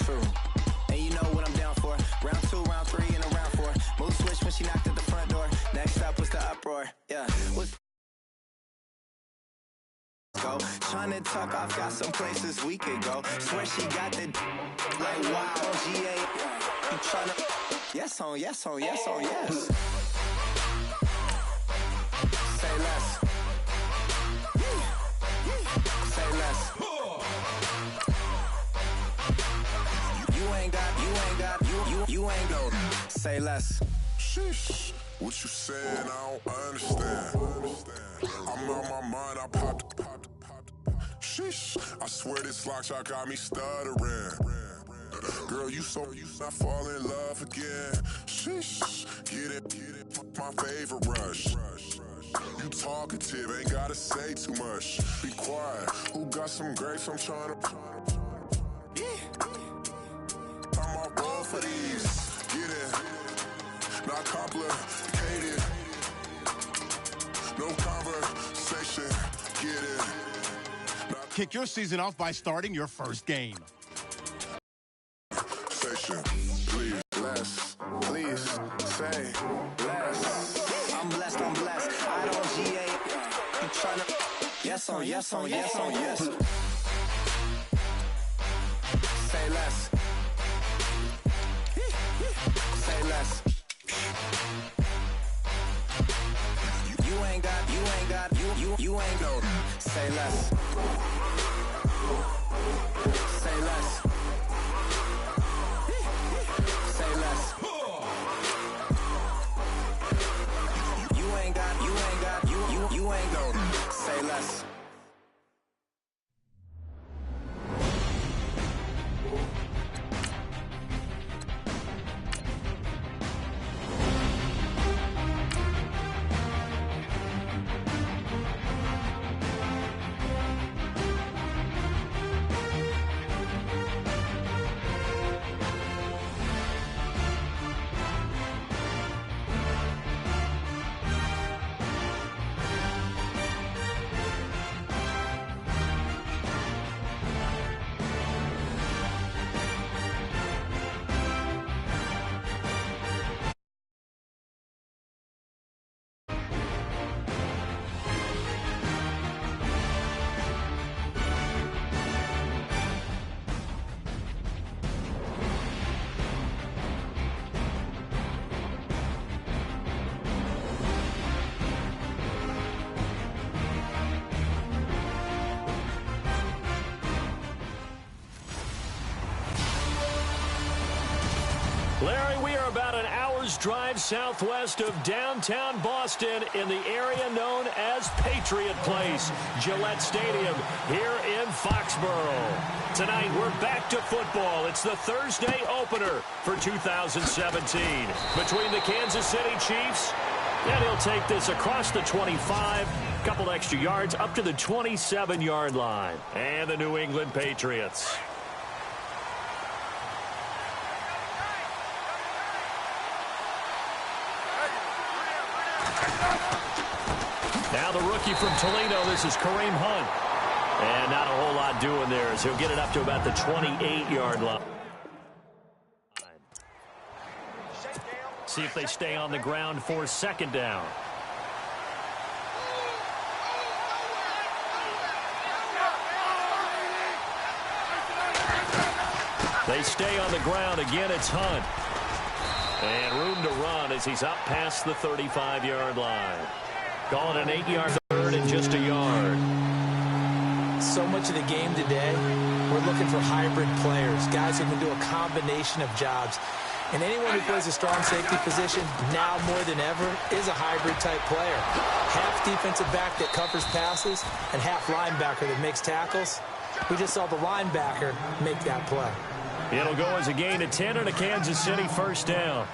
true. And you know what I'm down for. Round 2, round 3, and a round 4. Move switch when she knocked at the front door. Next up was the uproar. Yeah. Go. Trying to tuck off, got some places we could go. Swear she got the like wow, GA. You tryna yes on, yes on, yes on, yes. Say less. Say less. You ain't go. Say less. Sheesh. What you saying? I don't understand. I'm on my mind. I popped. Sheesh. I swear this lock shot got me stuttering. Girl, you I fall in love again. Sheesh. Get it. My favorite rush. You talkative, ain't gotta say too much. Be quiet. Who got some grapes? I'm trying to. I'm on roll for these. Get it. Not complicated. No conversation. Get it. Kick your season off by starting your first game. Station, please, less, please, say less. I'm blessed, I don't GA. You tryna yes on, yes on, yes on, yes. Say less. Say less. You ain't got, you ain't go. Say less. Say less. Say less. You ain't got, you ain't go. Say less. Larry, we are about an hour's drive southwest of downtown Boston in the area known as Patriot Place, Gillette Stadium here in Foxborough. Tonight, we're back to football. It's the Thursday opener for 2017 between the Kansas City Chiefs, and he'll take this across the 25, couple extra yards up to the 27-yard line, and the New England Patriots. Now the rookie from Toledo, this is Kareem Hunt. And not a whole lot doing there as he'll get it up to about the 28-yard line. See if they stay on the ground for second down. They stay on the ground. Again, it's Hunt. And room to run as he's up past the 35-yard line. Calling an 8-yard third and just a yard. So much of the game today, we're looking for hybrid players, guys who can do a combination of jobs. And anyone who plays a strong safety position, now more than ever, is a hybrid-type player. Half defensive back that covers passes and half linebacker that makes tackles. We just saw the linebacker make that play. It'll go as a gain of 10 and a Kansas City first down.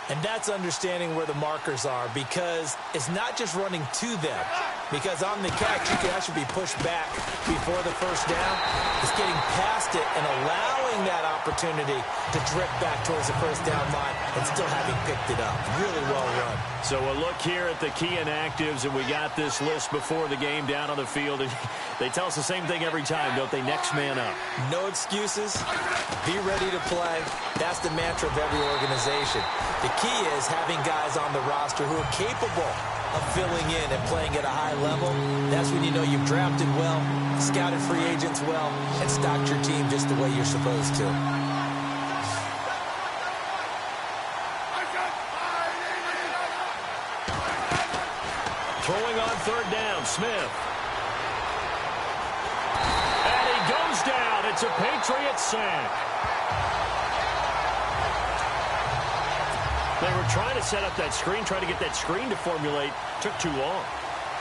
And that's understanding where the markers are, because it's not just running to them. Because on the catch, you can actually be pushed back before the first down. It's getting past it and allowing knowing that opportunity to drip back towards the first down line and still having picked it up. Really well run. So a look here at the key inactives, and we got this list before the game down on the field. And they tell us the same thing every time, don't they? Next man up. No excuses. Be ready to play. That's the mantra of every organization. The key is having guys on the roster who are capable of filling in and playing at a high level. That's when you know you've drafted well, scouted free agents well, and stocked your team just the way you're supposed to. Throwing on third down, Smith. And he goes down. It's a Patriots sack. They were trying to set up that screen, trying to get that screen to formulate. Took too long.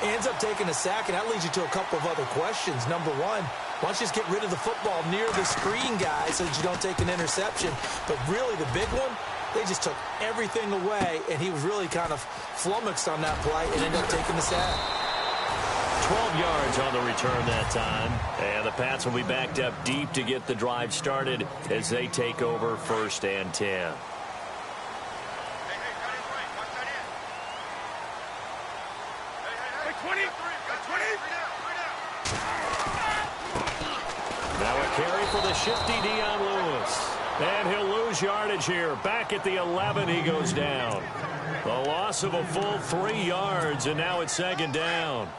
Ends up taking a sack, and that leads you to a couple of other questions. Number one, why don't you just get rid of the football near the screen guy so that you don't take an interception? But really, the big one, they just took everything away, and he was really kind of flummoxed on that play and ended up taking the sack. 12 yards on the return that time. And the Pats will be backed up deep to get the drive started as they take over 1st and 10. Now a carry for the shifty Dion Lewis. And he'll lose yardage here. Back at the 11, he goes down. A loss of a full 3 yards, and now it's 2nd down.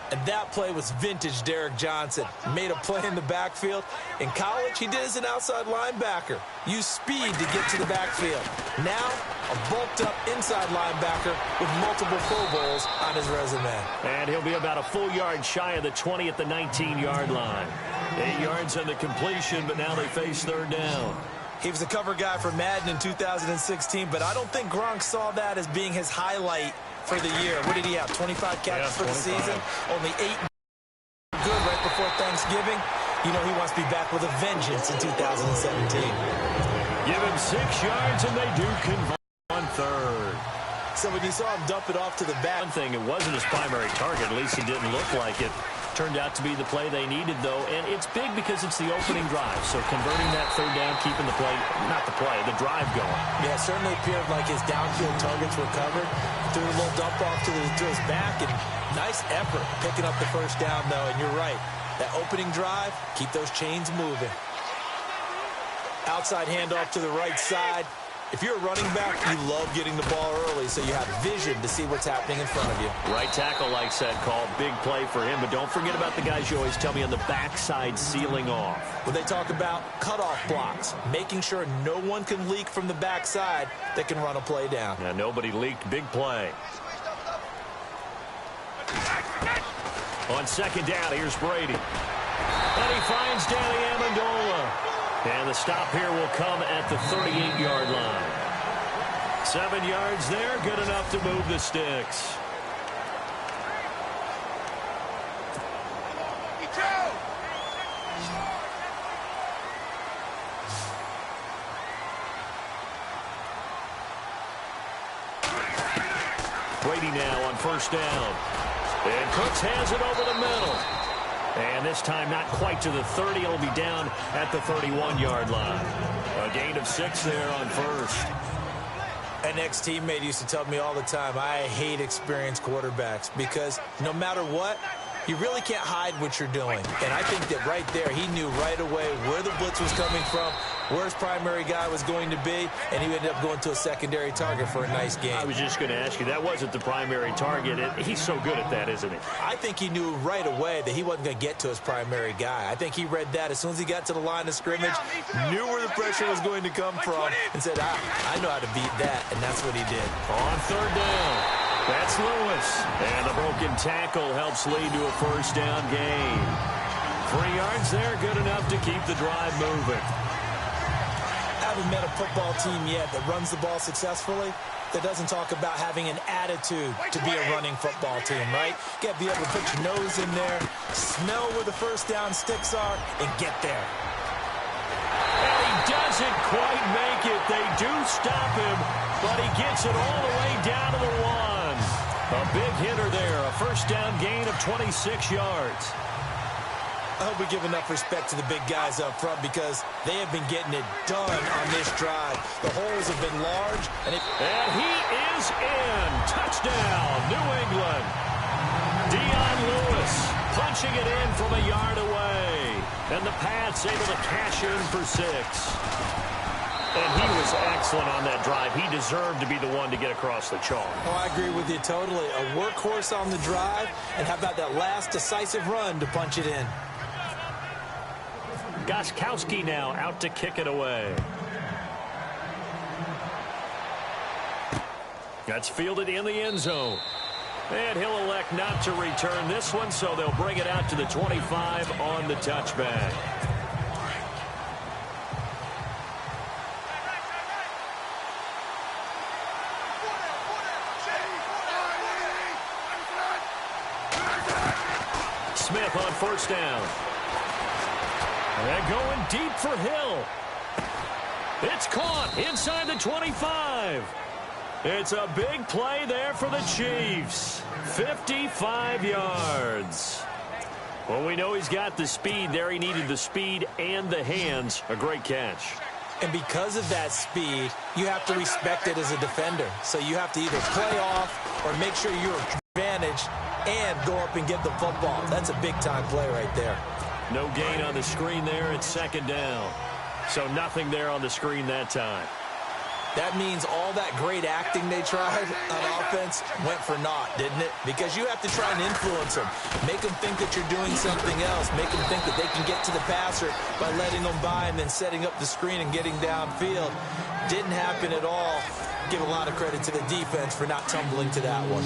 And that play was vintage Derek Johnson. Made a play in the backfield. In college, he did as an outside linebacker. Used speed to get to the backfield. Now, a bulked-up inside linebacker with multiple Pro Bowls on his resume. And he'll be about a full yard shy of the 20 at the 19-yard line. 8 yards on the completion, but now they face 3rd down. He was a cover guy for Madden in 2016, but I don't think Gronk saw that as being his highlight for the year. What did he have, 25 catches for the season? Only 8 good right before Thanksgiving. You know he wants to be back with a vengeance in 2017. Give him 6 yards, and they do convert on 3rd. So when you saw him dump it off to the back. One thing, it wasn't his primary target. At least it didn't look like it. Turned out to be the play they needed, though, and it's big because it's the opening drive. So converting that 3rd down, keeping the play, not the play, the drive going. Yeah, it certainly appeared like his downfield targets were covered. Threw a little dump off to his back, and nice effort picking up the 1st down, though, and you're right. That opening drive, keep those chains moving. Outside handoff to the right side. If you're a running back, you love getting the ball early so you have vision to see what's happening in front of you. Right tackle likes that call. Big play for him, but don't forget about the guys you always tell me on the backside sealing off. When they talk about cutoff blocks, making sure no one can leak from the backside that can run a play down. Yeah, nobody leaked. Big play. On 2nd down, here's Brady. And he finds Danny Amendola. And the stop here will come at the 38-yard line. 7 yards there, good enough to move the sticks. Brady now on 1st down. And Cooks has it over the middle. And this time not quite to the 30. It'll be down at the 31-yard line. A gain of 6 there on 1st. An ex-teammate used to tell me all the time, I hate experienced quarterbacks because no matter what, you really can't hide what you're doing. And I think that right there, he knew right away where the blitz was coming from, where his primary guy was going to be, and he ended up going to a secondary target for a nice game. I was just going to ask you, that wasn't the primary target. He's so good at that, isn't he? I think he knew right away that he wasn't going to get to his primary guy. I think he read that as soon as he got to the line of scrimmage, knew where the pressure was going to come from, and said, I know how to beat that, and that's what he did. On 3rd down. That's Lewis. And the broken tackle helps lead to a 1st down gain. 3 yards there, good enough to keep the drive moving. Haven't met a football team yet that runs the ball successfully, that doesn't talk about having an attitude to be a running football team, right? You got to be able to put your nose in there, smell where the 1st down sticks are, and get there. And he doesn't quite make it. They do stop him, but he gets it all the way down to the 1. A big hitter there, a 1st down gain of 26 yards. I hope we give enough respect to the big guys up front because they have been getting it done on this drive. The holes have been large. And he is in. Touchdown, New England. Dion Lewis punching it in from a yard away. And the Pats able to cash in for 6. And he was excellent on that drive. He deserved to be the one to get across the chalk. Oh, I agree with you totally. A workhorse on the drive. And how about that last decisive run to punch it in? Gostkowski now out to kick it away. That's fielded in the end zone. And he'll elect not to return this one, so they'll bring it out to the 25 on the touchback. Smith on first down. And going deep for Hill. It's caught inside the 25. It's a big play there for the Chiefs. 55 yards. Well, we know he's got the speed there. He needed the speed and the hands. A great catch. And because of that speed, you have to respect it as a defender. So you have to either play off or make sure you're advantaged and go up and get the football. That's a big-time play right there. No gain on the screen there. It's second down. So nothing there on the screen that time. That means all that great acting they tried on offense went for naught, didn't it? Because you have to try and influence them. Make them think that you're doing something else. Make them think that they can get to the passer by letting them by and then setting up the screen and getting downfield. Didn't happen at all. Give a lot of credit to the defense for not tumbling to that one.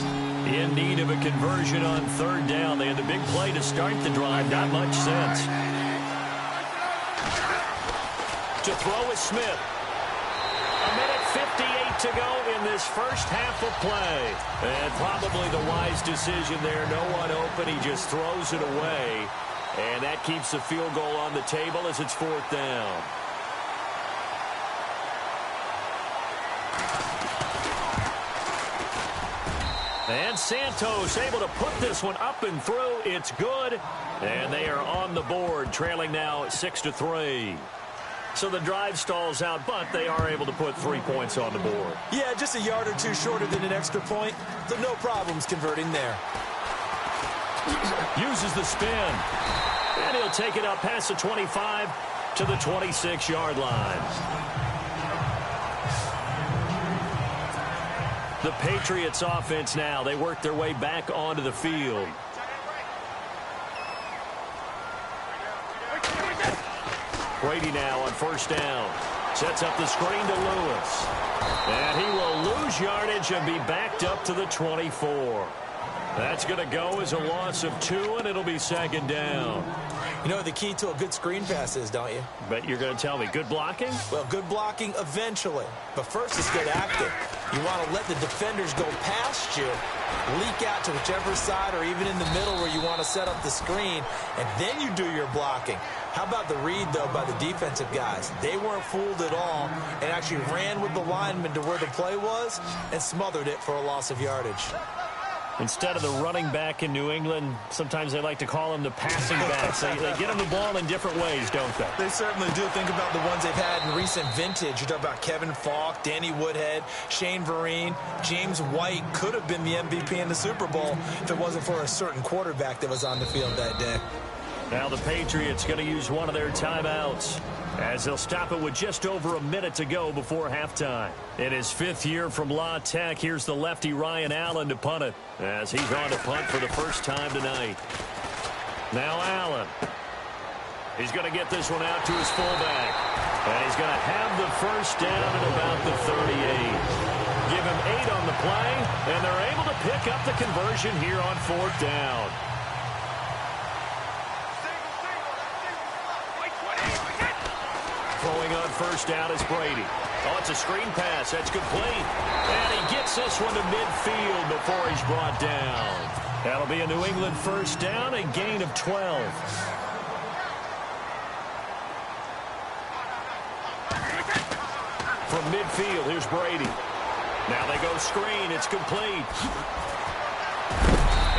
In need of a conversion on third down. They had the big play to start the drive. Not much sense. To throw is Smith. A minute 58 to go in this first half of play. And probably the wise decision there. No one open. He just throws it away. And that keeps the field goal on the table as it's fourth down. And Santos able to put this one up and through. It's good. And they are on the board, trailing now 6-3. So the drive stalls out, but they are able to put 3 points on the board. Yeah, just a yard or two shorter than an extra point. So no problems converting there. Uses the spin. And he'll take it up past the 25 to the 26-yard line. The Patriots offense now. They work their way back onto the field. Brady now on first down. Sets up the screen to Lewis. And he will lose yardage and be backed up to the 24. That's going to go as a loss of 2, and it'll be second down. You know what the key to a good screen pass is, don't you? But you're going to tell me, good blocking? Well, good blocking eventually. But first it's good acting. You want to let the defenders go past you, leak out to whichever side or even in the middle where you want to set up the screen, and then you do your blocking. How about the read, though, by the defensive guys? They weren't fooled at all and actually ran with the lineman to where the play was and smothered it for a loss of yardage. Instead of the running back in New England, sometimes they like to call them the passing backs. They get them the ball in different ways, don't they? They certainly do. Think about the ones they've had in recent vintage. You talk about Kevin Falk, Danny Woodhead, Shane Vereen. James White could have been the MVP in the Super Bowl if it wasn't for a certain quarterback that was on the field that day. Now the Patriots going to use one of their timeouts as they'll stop it with just over a minute to go before halftime. In his 5th year from La Tech, here's the lefty Ryan Allen to punt it as he's on to punt for the first time tonight. Now Allen. He's going to get this one out to his fullback. And he's going to have the first down at about the 38. Give him 8 on the play, and they're able to pick up the conversion here on 4th down. Throwing on first down is Brady. Oh, it's a screen pass. That's complete. And he gets this one to midfield before he's brought down. That'll be a New England first down, a gain of 12. From midfield, here's Brady. Now they go screen. It's complete.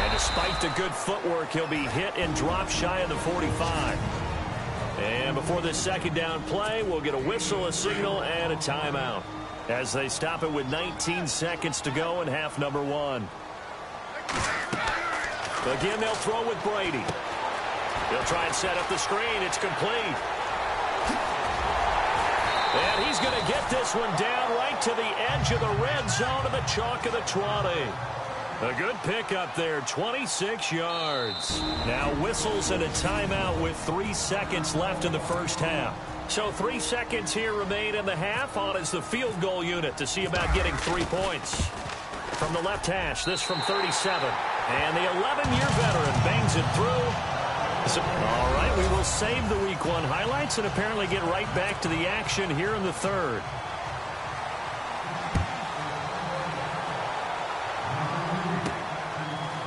And despite the good footwork, he'll be hit and dropped shy of the 45. And before this second down play, we'll get a whistle, a signal, and a timeout as they stop it with 19 seconds to go in half number 1. Again, they'll throw with Brady. He'll try and set up the screen. It's complete. And he's going to get this one down right to the edge of the red zone of the chalk of the 20. A good pickup there, 26 yards. Now whistles and a timeout with 3 seconds left in the first half. So 3 seconds here remain in the half. On is the field goal unit to see about getting 3 points. From the left hash, this from 37. And the 11-year veteran bangs it through. All right, we will save the Week 1 highlights and apparently get right back to the action here in the third.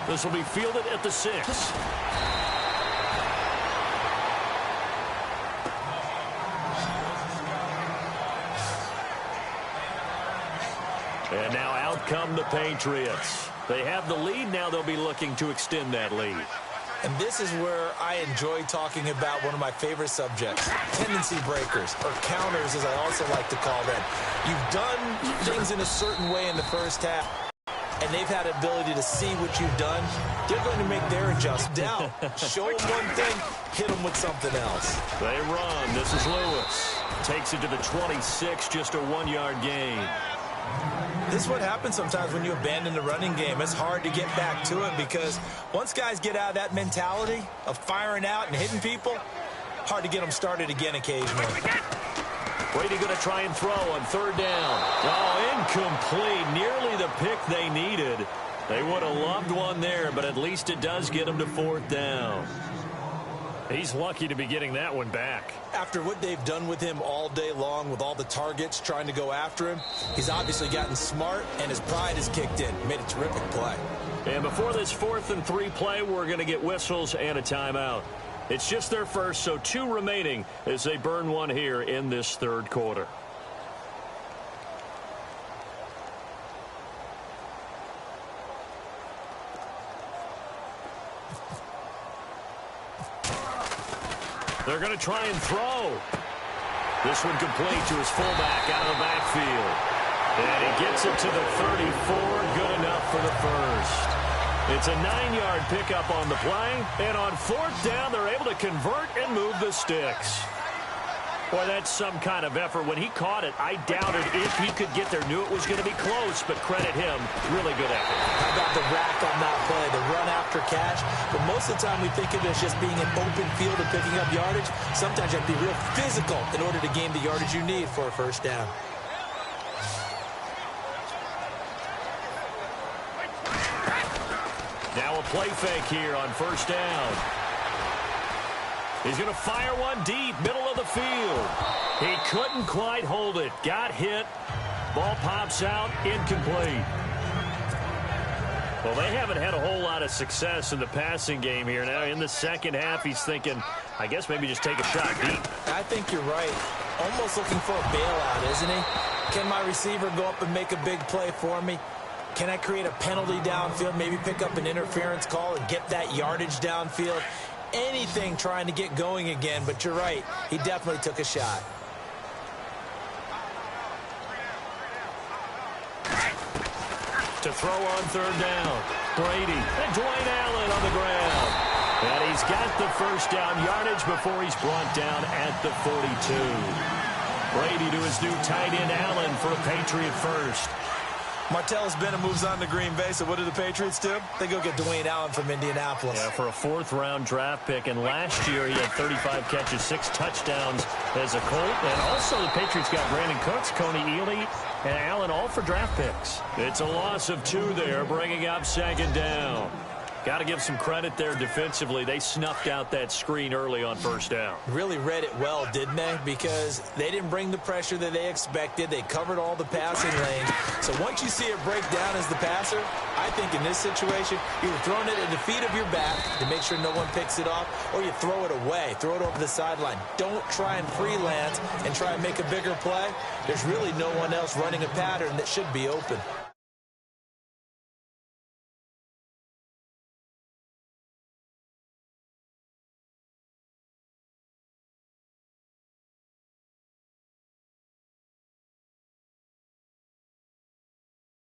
This will be fielded at the 6. And now out come the Patriots. They have the lead. Now they'll be looking to extend that lead. And this is where I enjoy talking about one of my favorite subjects, tendency breakers, or counters as I also like to call them. You've done things in a certain way in the first half, and they've had the ability to see what you've done. They're going to make their adjustment. Down, show them one thing, hit them with something else. They run. This is Lewis. Takes it to the 26, just a 1-yard gain. This is what happens sometimes when you abandon the running game. It's hard to get back to it because once guys get out of that mentality of firing out and hitting people, hard to get them started again occasionally. Brady going to try and throw on third down. Oh, incomplete. Nearly the pick they needed. They would have loved one there, but at least it does get them to fourth down. He's lucky to be getting that one back. After what they've done with him all day long with all the targets trying to go after him, he's obviously gotten smart and his pride has kicked in. Made a terrific play. And before this 4th and 3 play, we're going to get whistles and a timeout. It's just their first, so 2 remaining as they burn one here in this third quarter. They're going to try and throw. This one complete to his fullback out of the backfield. And he gets it to the 34. Good enough for the first. It's a 9-yard pickup on the play. And on fourth down, they're able to convert and move the sticks. Boy, that's some kind of effort. When he caught it, I doubted if he could get there. Knew it was going to be close, but credit him. Really good effort. How about the rack on that play, the run after catch? But most of the time we think of it as just being an open field and picking up yardage. Sometimes you have to be real physical in order to gain the yardage you need for a first down. Now a play fake here on first down. He's going to fire one deep, middle of the field. He couldn't quite hold it. Got hit. Ball pops out, incomplete. Well, they haven't had a whole lot of success in the passing game here. Now, in the second half, he's thinking, I guess maybe just take a shot deep. I think you're right. Almost looking for a bailout, isn't he? Can my receiver go up and make a big play for me? Can I create a penalty downfield, maybe pick up an interference call and get that yardage downfield? Anything trying to get going again, but you're right. He definitely took a shot. To throw on third down. Brady and Dwayne Allen on the ground. And he's got the first down yardage before he's brought down at the 42. Brady to his new tight end Allen for a Patriot first. Martellus Bennett moves on to Green Bay, so what do the Patriots do? They go get Dwayne Allen from Indianapolis. Yeah, for a 4th-round draft pick, and last year he had 35 catches, 6 touchdowns as a Colt, and also the Patriots got Brandon Cooks, Coney Ely, and Allen all for draft picks. It's a loss of 2 there, bringing up second down. Got to give some credit there defensively. They snuffed out that screen early on first down. Really read it well, didn't they? Because they didn't bring the pressure that they expected. They covered all the passing lanes. So once you see it break down as the passer, I think in this situation, you're throwing it at the feet of your back to make sure no one picks it off, or you throw it away, throw it over the sideline. Don't try and freelance and try and make a bigger play. There's really no one else running a pattern that should be open.